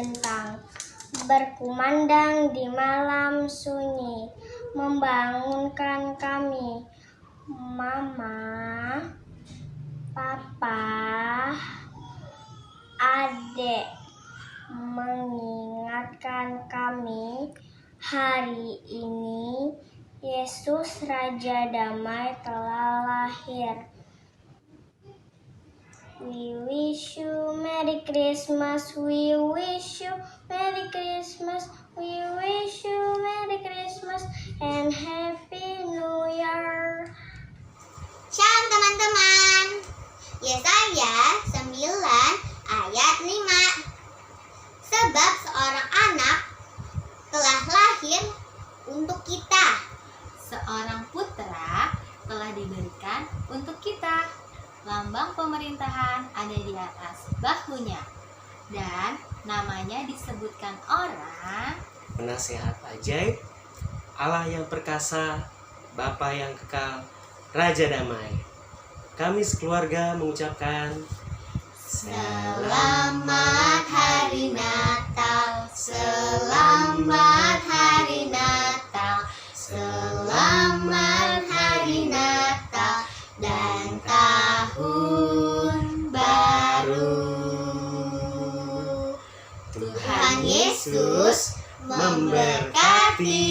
bentang berkumandang di malam sunyi, membangunkan kami. Mama, Papa, Adik mengingatkan kami hari ini Yesus Raja Damai telah lahir. We wish you Merry Christmas, we wish you Merry Christmas, we wish you Merry Christmas and Happy New Year. Shalom teman-teman. Yesaya 9 ayat 5. Sebab seorang anak telah lahir untuk kita, seorang putra telah diberikan untuk kita. Lambang pemerintahan ada di atas bahunya, dan namanya disebutkan orang Penasehat ajaib, Allah yang perkasa, Bapa yang kekal, Raja Damai. Kami sekeluarga mengucapkan Selamat Hari Natal, Selamat Hari Natal, Selamat Hari Natal dan Tahun Baru. Tuhan Yesus memberkati.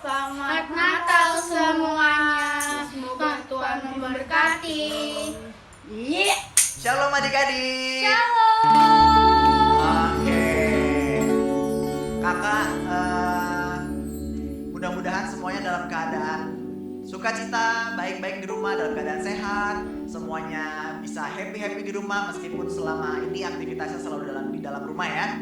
Selamat Natal semuanya. Semoga Tuhan memberkati. Shalom adik-adik. Shalom. Oke. Kakak mudah-mudahan semuanya dalam keadaan sukacita, baik-baik di rumah, dalam keadaan sehat. Semuanya bisa happy-happy di rumah meskipun selama ini aktivitasnya selalu di dalam rumah ya.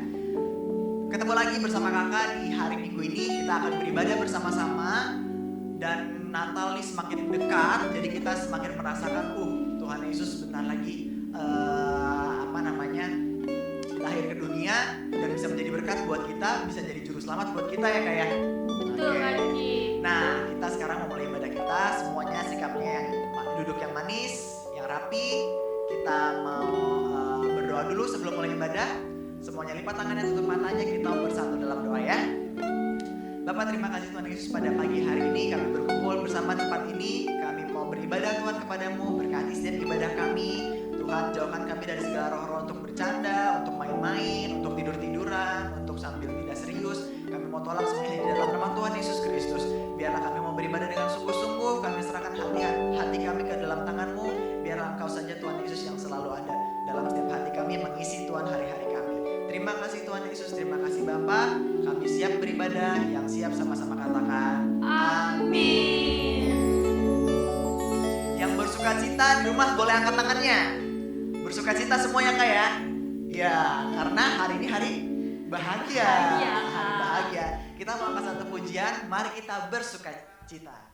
Ketemu lagi bersama kakak di hari Minggu ini. Kita akan beribadah bersama-sama. Dan Natal nih semakin dekat, jadi kita semakin merasakan Tuhan Yesus sebentar lagi lahir ke dunia dan bisa menjadi berkat buat kita, bisa jadi juru selamat buat kita ya kayak. Betul Kak. Nah, kita sekarang mau mulai ibadah kita. Semuanya sikapnya duduk yang manis, yang rapi. Kita mau berdoa dulu sebelum mulai ibadah. Semuanya lipat tangannya, tutup matanya, kita bersatu dalam doa ya. Bapak, terima kasih Tuhan Yesus, pada pagi hari ini kami berkumpul bersama tempat ini. Kami mau beribadah Tuhan kepadamu, berkati setiap ibadah kami. Tuhan, jauhkan kami dari segala roh-roh untuk bercanda, untuk main-main, untuk tidur-tiduran, untuk sambil tidak serius. Kami mau tolak semuanya di dalam nama Tuhan Yesus Kristus. Biarlah kami mau beribadah dengan sungguh-sungguh. Kami serahkan hati kami ke dalam tangan-Mu. Biarlah Engkau saja Tuhan Yesus yang selalu ada dalam setiap hati kami, mengisi Tuhan hari-hari kami. Terima kasih Tuhan Yesus, terima kasih Bapa. Kami siap beribadah, yang siap sama-sama katakan amin. Yang bersuka cita di rumah boleh angkat tangannya. Bersuka cita semuanya Kak ya? Ya, karena hari ini hari bahagia. Hari bahagia. Kita mau angkat satu pujian, mari kita bersuka cita.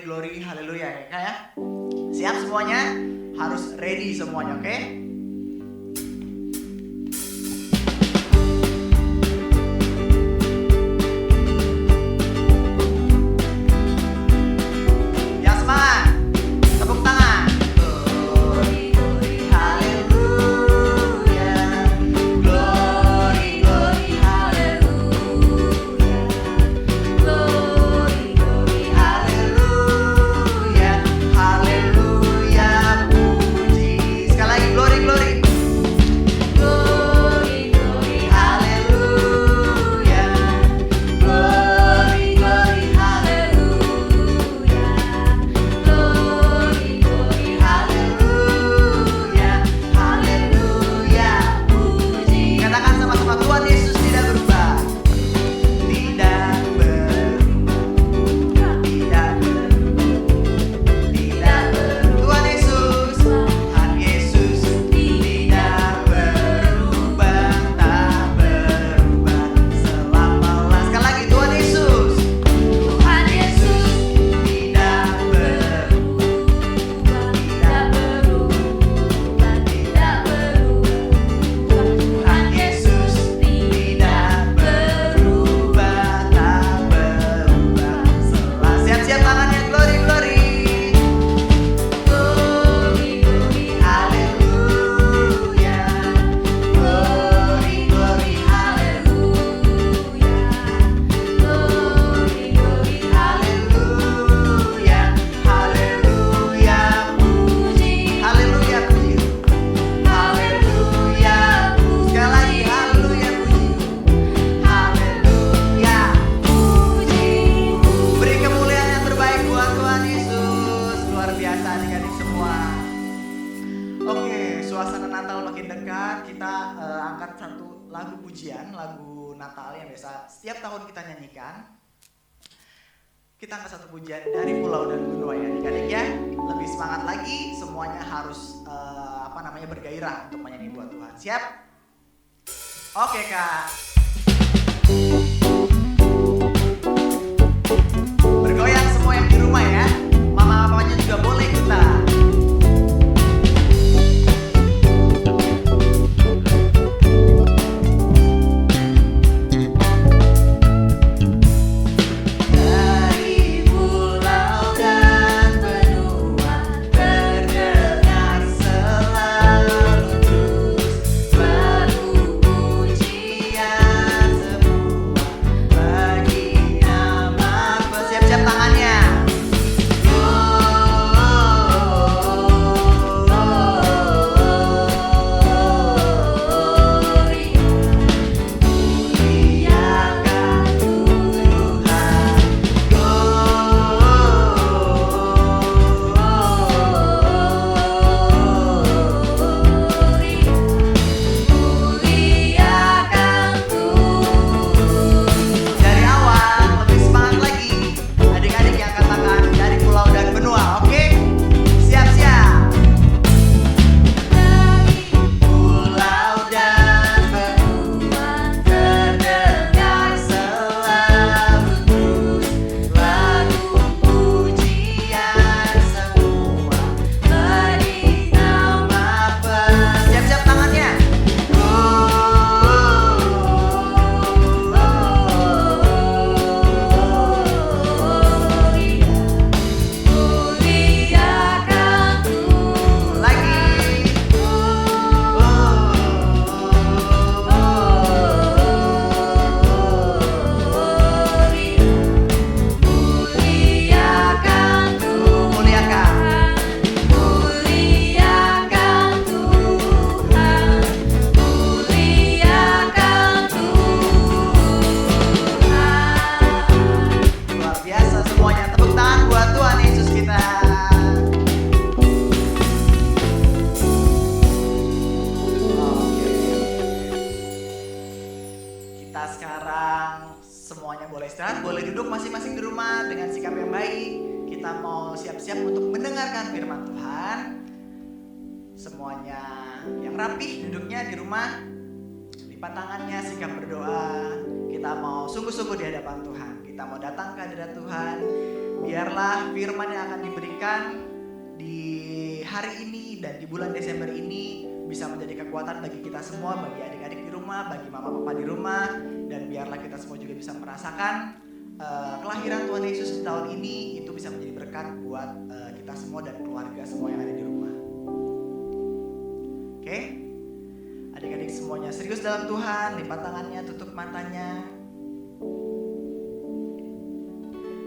Glory, haleluya ya Kak ya. Siap semuanya? Harus ready semuanya, oke? Yang semangat, tepuk tangan. Glory, glory, haleluya. Glory, glory, haleluya. Glory, glory, haleluya. Haleluya, puji. Sekali lagi, glory, glory. Glory, glory, haleluya. Glory, glory, haleluya. Glory, glory, haleluya. Haleluya, puji. Katakan sama-sama, Tuhan Yesus tidak berubah. Tidak berubah. Tidak berubah. Tidak berubah. Tuhan Yesus, Tuhan Yesus tidak berubah, tak berubah selama-lamanya. Sekali lagi, Tuhan Yesus, Tuhan Yesus tidak berubah, tidak berubah, tidak berubah. Tuhan Yesus tidak berubah, tak berubah selama. Siap-siap tangannya, glory, glory. Glory, glory, haleluya. Glory, glory, haleluya. Glory, glory, haleluya. Haleluya, puji. Haleluya, puji. Haleluya, puji. Sekali lagi, haleluya, puji. Haleluya, puji. Beri kemuliaan yang terbaik buat Tuhan Yesus. Luar biasa adik-adik semua. Oke, suasana Natal makin dekat. Kita angkat satu lagu pujian, lagu Natal yang biasa setiap tahun kita nyanyikan. Kita angkat satu pujian dari Pulau dan Benua ya adik-adik ya. Lebih semangat lagi, semuanya harus bergairah untuk menyanyi buat Tuhan. Siap? Oke Kak. Bergoyang semua yang di rumah ya. Mama-mamanya juga boleh ikutan. Kita sekarang semuanya boleh istirahat, boleh duduk masing-masing di rumah dengan sikap yang baik. Kita mau siap-siap untuk mendengarkan firman Tuhan. Semuanya yang rapih duduknya di rumah, lipat tangannya, sikap berdoa. Kita mau sungguh-sungguh di hadapan Tuhan. Kita mau datang ke hadirat Tuhan. Biarlah firman yang akan diberikan di hari ini dan di bulan Desember ini bisa menjadi kekuatan bagi kita semua, bagi adik-adik di rumah, bagi mama papa di rumah, dan biarlah kita semua juga bisa merasakan kelahiran Tuhan Yesus di tahun ini itu bisa menjadi berkat buat kita semua dan keluarga semua yang ada di rumah. Oke? Adik-adik semuanya serius dalam Tuhan, lipat tangannya, tutup matanya.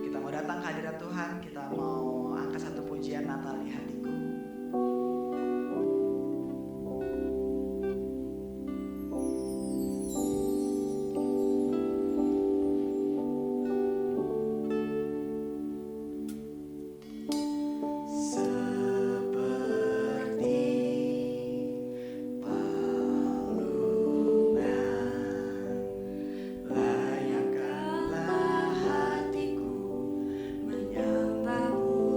Kita mau datang ke hadirat Tuhan, kita mau angkat satu pujian Natal di hatiku. Layakkanlah hatiku menyembahmu.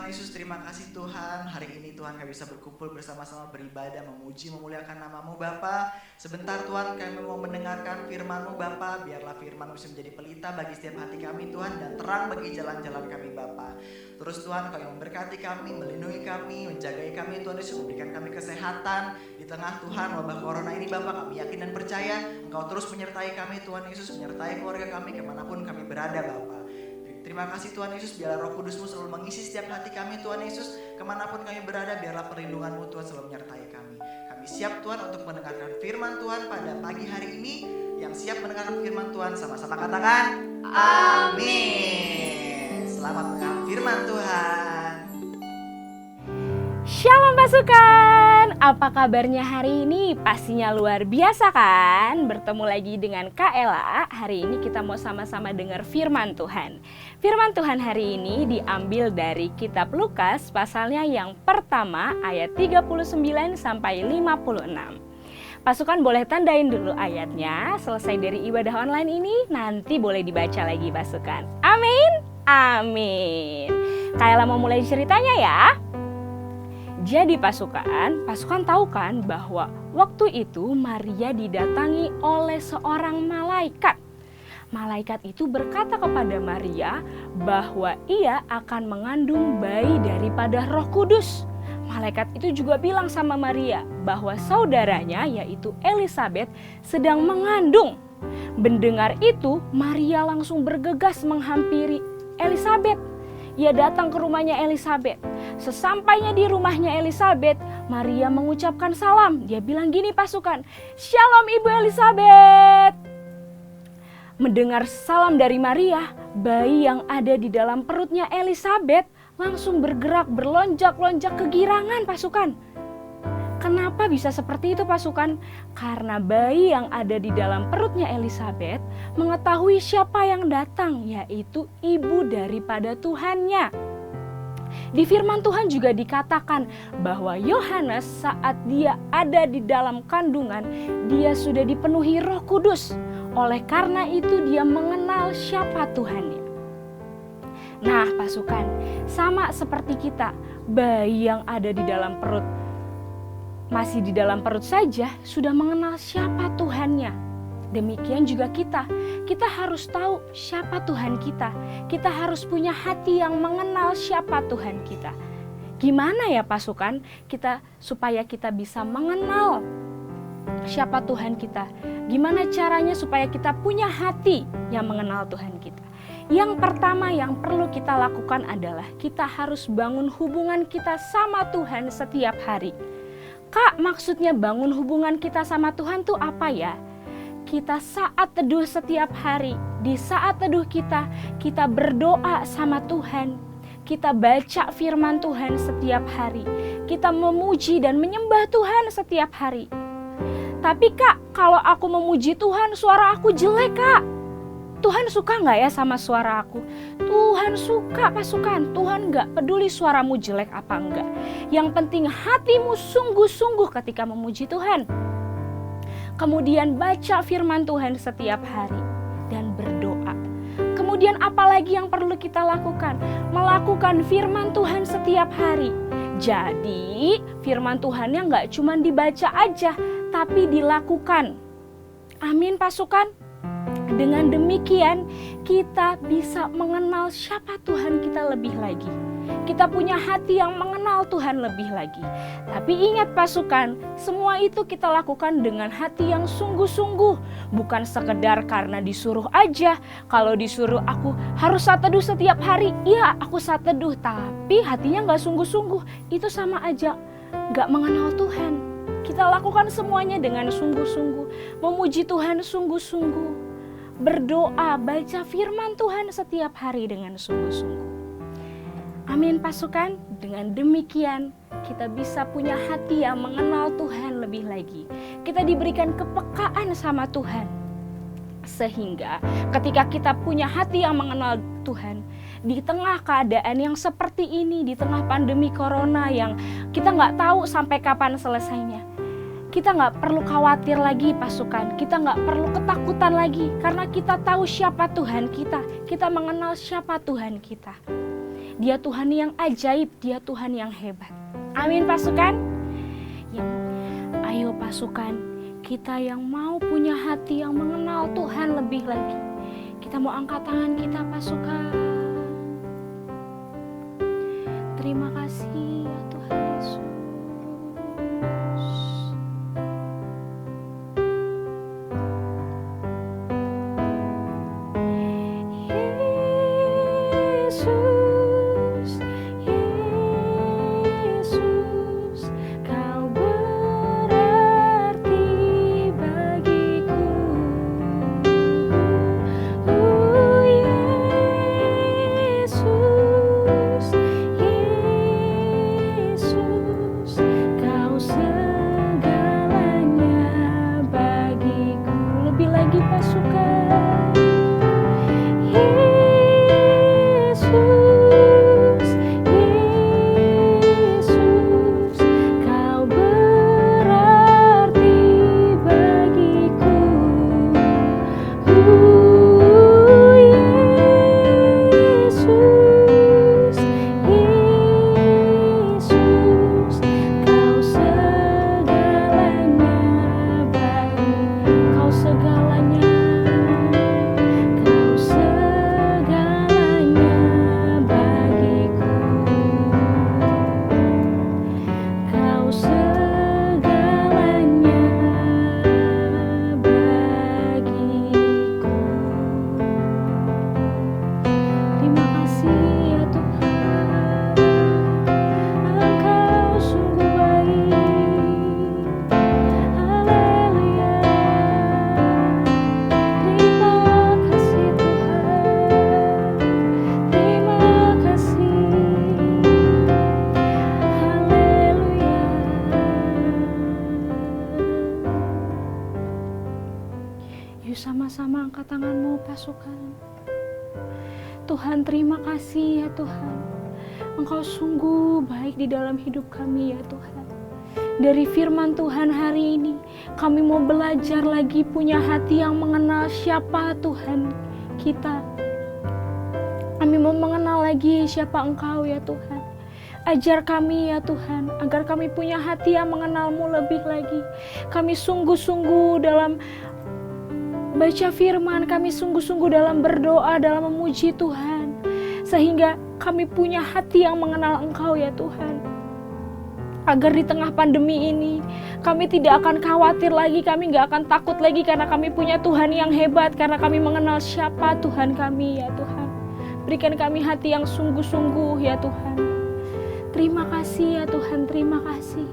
Tuhan Yesus, terima kasih Tuhan. Hari ini Tuhan kami bisa berkumpul bersama-sama beribadah, memuji, memuliakan nama-Mu Bapa. Sebentar Tuhan kami mau mendengarkan firman-Mu Bapa. Biarlah firman-Mu bisa menjadi pelita bagi setiap hati kami Tuhan, dan terang bagi jalan-jalan kami Bapa. Terus Tuhan Kau yang memberkati kami, melindungi kami, menjagai kami Tuhan Yesus, memberikan kami kesehatan di tengah Tuhan wabah corona ini Bapa. Kami yakin dan percaya Engkau terus menyertai kami Tuhan Yesus, menyertai keluarga kami kemanapun kami berada Bapa. Terima kasih Tuhan Yesus, biarlah Roh Kudus-Mu selalu mengisi setiap hati kami Tuhan Yesus. Kemanapun kami berada, biarlah perlindungan-Mu Tuhan selalu menyertai kami. Kami siap Tuhan untuk mendengarkan firman Tuhan pada pagi hari ini. Yang siap mendengarkan firman Tuhan sama-sama katakan amin. Selamat mendengarkan firman Tuhan. Shalom pasukan, apa kabarnya hari ini? Pastinya luar biasa kan? Bertemu lagi dengan Kak Ella. Hari ini kita mau sama-sama dengar firman Tuhan. Firman Tuhan hari ini diambil dari kitab Lukas pasalnya yang pertama ayat 39 sampai 56. Pasukan boleh tandain dulu ayatnya. Selesai dari ibadah online ini nanti boleh dibaca lagi pasukan. Amin, amin. Kak Ella mau mulai ceritanya ya. Jadi pasukan tahu kan bahwa waktu itu Maria didatangi oleh seorang malaikat. Malaikat itu berkata kepada Maria bahwa ia akan mengandung bayi daripada Roh Kudus. Malaikat itu juga bilang sama Maria bahwa saudaranya yaitu Elisabet sedang mengandung. Mendengar itu, Maria langsung bergegas menghampiri Elisabet. Ia datang ke rumahnya Elisabet. Sesampainya di rumahnya Elisabet, Maria mengucapkan salam. Dia bilang gini pasukan, "Shalom Ibu Elisabet." Mendengar salam dari Maria, bayi yang ada di dalam perutnya Elisabet langsung bergerak berlonjak-lonjak kegirangan pasukan. Kenapa bisa seperti itu pasukan? Karena bayi yang ada di dalam perutnya Elisabet mengetahui siapa yang datang, yaitu ibu daripada Tuhannya. Di firman Tuhan juga dikatakan bahwa Yohanes saat dia ada di dalam kandungan, dia sudah dipenuhi Roh Kudus. Oleh karena itu dia mengenal siapa Tuhannya. Nah pasukan, sama seperti kita, bayi yang ada di dalam perut, masih di dalam perut saja sudah mengenal siapa Tuhannya. Demikian juga kita harus tahu siapa Tuhan kita. Kita harus punya hati yang mengenal siapa Tuhan kita. Gimana ya pasukan supaya kita bisa mengenal siapa Tuhan kita? Gimana caranya supaya kita punya hati yang mengenal Tuhan kita? Yang pertama yang perlu kita lakukan adalah kita harus bangun hubungan kita sama Tuhan setiap hari. Kak, maksudnya bangun hubungan kita sama Tuhan tuh apa ya? Kita saat teduh setiap hari. Di saat teduh kita berdoa sama Tuhan. Kita baca firman Tuhan setiap hari. Kita memuji dan menyembah Tuhan setiap hari. Tapi Kak, kalau aku memuji Tuhan, suara aku jelek Kak. Tuhan suka gak ya sama suara aku? Tuhan suka pasukan. Tuhan gak peduli suaramu jelek apa enggak. Yang penting hatimu sungguh-sungguh ketika memuji Tuhan. Kemudian baca firman Tuhan setiap hari dan berdoa. Kemudian apalagi yang perlu kita lakukan? Melakukan firman Tuhan setiap hari. Jadi firman Tuhannya gak cuma dibaca aja, tapi dilakukan. Amin pasukan. Dengan demikian kita bisa mengenal siapa Tuhan kita lebih lagi. Kita punya hati yang mengenal Tuhan lebih lagi. Tapi ingat pasukan, semua itu kita lakukan dengan hati yang sungguh-sungguh. Bukan sekedar karena disuruh aja. Kalau disuruh aku harus saat teduh setiap hari, iya aku saat teduh. Tapi hatinya gak sungguh-sungguh, itu sama aja gak mengenal Tuhan. Kita lakukan semuanya dengan sungguh-sungguh. Memuji Tuhan sungguh-sungguh. Berdoa, baca firman Tuhan setiap hari dengan sungguh-sungguh. Amin pasukan. Dengan demikian kita bisa punya hati yang mengenal Tuhan lebih lagi. Kita diberikan kepekaan sama Tuhan. Sehingga ketika kita punya hati yang mengenal Tuhan, di tengah keadaan yang seperti ini, di tengah pandemi corona yang kita nggak tahu sampai kapan selesainya, kita nggak perlu khawatir lagi pasukan. Kita nggak perlu ketakutan lagi. Karena kita tahu siapa Tuhan kita. Kita mengenal siapa Tuhan kita. Dia Tuhan yang ajaib, Dia Tuhan yang hebat. Amin pasukan. Ya, ayo pasukan, kita yang mau punya hati yang mengenal Tuhan lebih lagi. Kita mau angkat tangan kita pasukan. Terima kasih ya Tuhan Yesus. Yesus, Yesus, Kau berarti bagiku. Oh Yesus, Yesus, Kau segalanya bagiku. Lebih lagi pasukan. Yesus, Yesus, Kau berarti bagiku. Yesus, Yesus, Kau segalanya bagiku. Kau segalanya, Kau segalanya bagiku. Kau segalanya bagiku. Terima kasih ya Tuhan, Engkau sungguh baik. Haleluya. Terima kasih Tuhan, terima kasih. Haleluya. Yuk sama-sama angkat tanganmu pasukan. Tuhan, terima kasih ya Tuhan. Engkau sungguh baik di dalam hidup kami ya Tuhan. Dari firman Tuhan hari ini, kami mau belajar lagi punya hati yang mengenal siapa Tuhan kita. Kami mau mengenal lagi siapa Engkau ya Tuhan. Ajar kami ya Tuhan, agar kami punya hati yang mengenal-Mu lebih lagi. Kami sungguh-sungguh dalam baca firman, kami sungguh-sungguh dalam berdoa, dalam memuji Tuhan. Sehingga kami punya hati yang mengenal Engkau ya Tuhan. Agar di tengah pandemi ini, kami tidak akan khawatir lagi, kami gak akan takut lagi karena kami punya Tuhan yang hebat. Karena kami mengenal siapa Tuhan kami ya Tuhan. Berikan kami hati yang sungguh-sungguh ya Tuhan. Terima kasih ya Tuhan, terima kasih.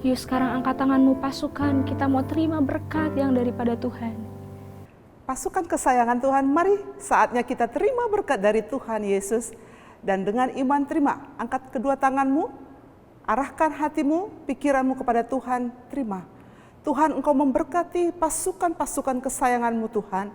Yuk sekarang angkat tanganmu pasukan, kita mau terima berkat yang daripada Tuhan. Pasukan kesayangan Tuhan, mari saatnya kita terima berkat dari Tuhan Yesus. Dan dengan iman terima, angkat kedua tanganmu, arahkan hatimu, pikiranmu kepada Tuhan, terima. Tuhan, Engkau memberkati pasukan-pasukan kesayanganmu Tuhan.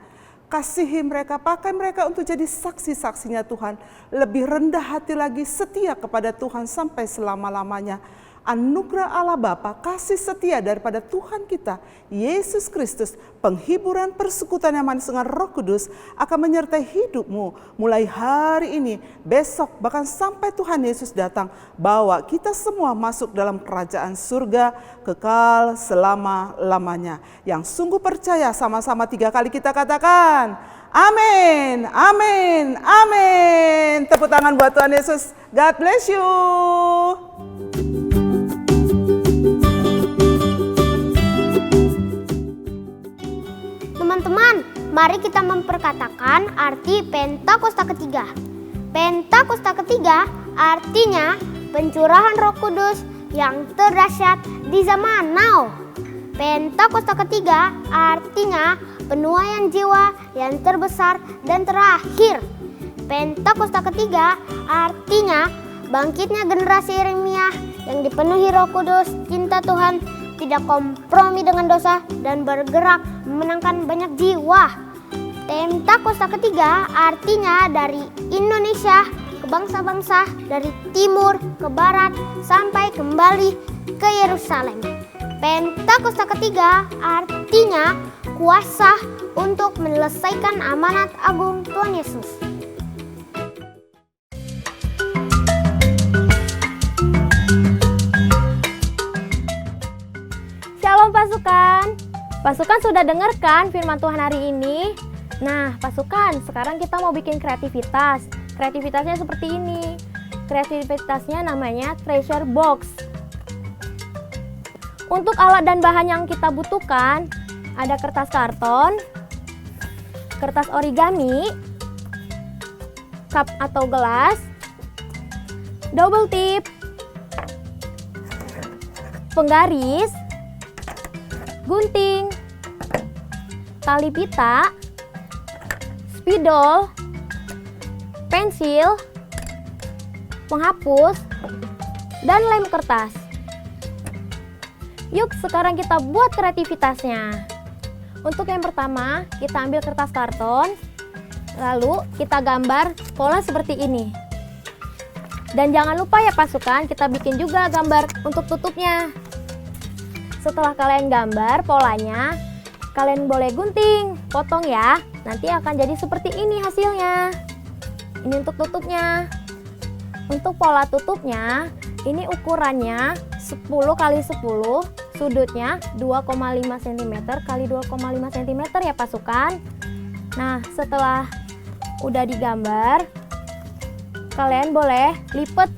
Kasihi mereka, pakai mereka untuk jadi saksi-saksinya Tuhan. Lebih rendah hati lagi, setia kepada Tuhan sampai selama-lamanya. Anugerah Allah Bapa, kasih setia daripada Tuhan kita, Yesus Kristus, penghiburan persekutuan yang manis dengan Roh Kudus akan menyertai hidupmu mulai hari ini, besok, bahkan sampai Tuhan Yesus datang. Bawa kita semua masuk dalam kerajaan surga kekal selama-lamanya. Yang sungguh percaya sama-sama 3 kali kita katakan, amin, amin, amin. Tepuk tangan buat Tuhan Yesus. God bless you. Teman-teman, mari kita memperkatakan arti Pentakosta ketiga. Pentakosta ketiga artinya pencurahan Roh Kudus yang terdahsyat di zaman now. Pentakosta ketiga artinya penuaian jiwa yang terbesar dan terakhir. Pentakosta ketiga artinya bangkitnya generasi Yeremia yang dipenuhi Roh Kudus, cinta Tuhan, tidak kompromi dengan dosa, dan bergerak memenangkan banyak jiwa. Pentakosta ketiga artinya dari Indonesia ke bangsa-bangsa, dari timur ke barat, sampai kembali ke Yerusalem. Pentakosta ketiga artinya kuasa untuk menyelesaikan amanat agung Tuhan Yesus. Pasukan sudah dengar kan firman Tuhan hari ini? Nah, pasukan, sekarang kita mau bikin kreativitas. Kreativitasnya seperti ini. Kreativitasnya namanya treasure box. Untuk alat dan bahan yang kita butuhkan, ada kertas karton, kertas origami, cup atau gelas, double tip, penggaris, gunting, tali pita, spidol, pensil, penghapus, dan lem kertas. Yuk sekarang kita buat kreativitasnya. Untuk yang pertama, kita ambil kertas karton, lalu kita gambar pola seperti ini. Dan jangan lupa ya pasukan, kita bikin juga gambar untuk tutupnya. Setelah kalian gambar polanya, kalian boleh gunting, potong ya. Nanti akan jadi seperti ini hasilnya. Ini untuk tutupnya. Untuk pola tutupnya, ini ukurannya 10 x 10, sudutnya 2,5 cm x 2,5 cm ya pasukan. Nah, setelah udah digambar, kalian boleh lipat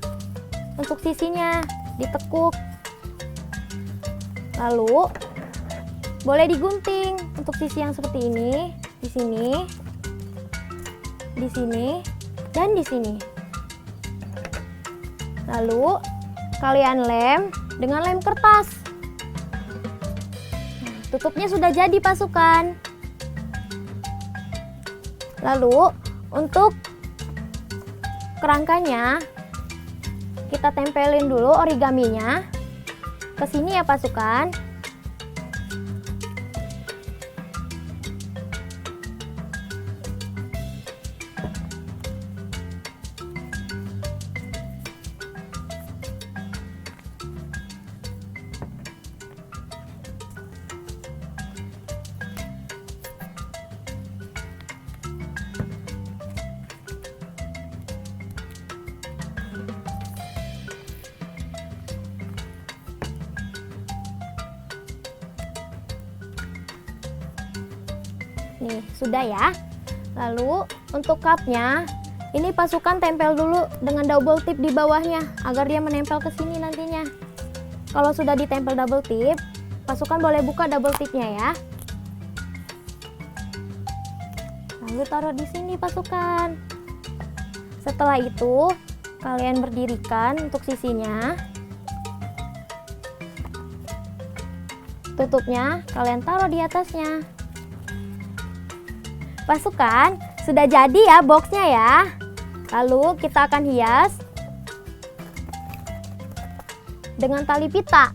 untuk sisinya, ditekuk. Lalu boleh digunting untuk sisi yang seperti ini, di sini, dan di sini. Lalu kalian lem dengan lem kertas. Tutupnya sudah jadi pasukan. Lalu untuk kerangkanya kita tempelin dulu origaminya ke sini ya pasukan. Nih, sudah ya. Lalu untuk cupnya, ini pasukan tempel dulu dengan double tip di bawahnya agar dia menempel ke sini nantinya. Kalau sudah ditempel double tip, pasukan boleh buka double tipnya ya. Lalu taruh di sini pasukan. Setelah itu, kalian berdirikan untuk sisinya. Tutupnya kalian taruh di atasnya. Pasukan, sudah jadi ya boxnya ya. Lalu kita akan hias dengan tali pita.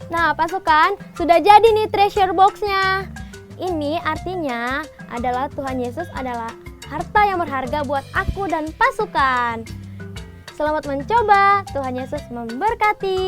Nah pasukan, sudah jadi nih treasure boxnya. Ini artinya adalah Tuhan Yesus adalah harta yang berharga buat aku dan pasukan. Selamat mencoba, Tuhan Yesus memberkati.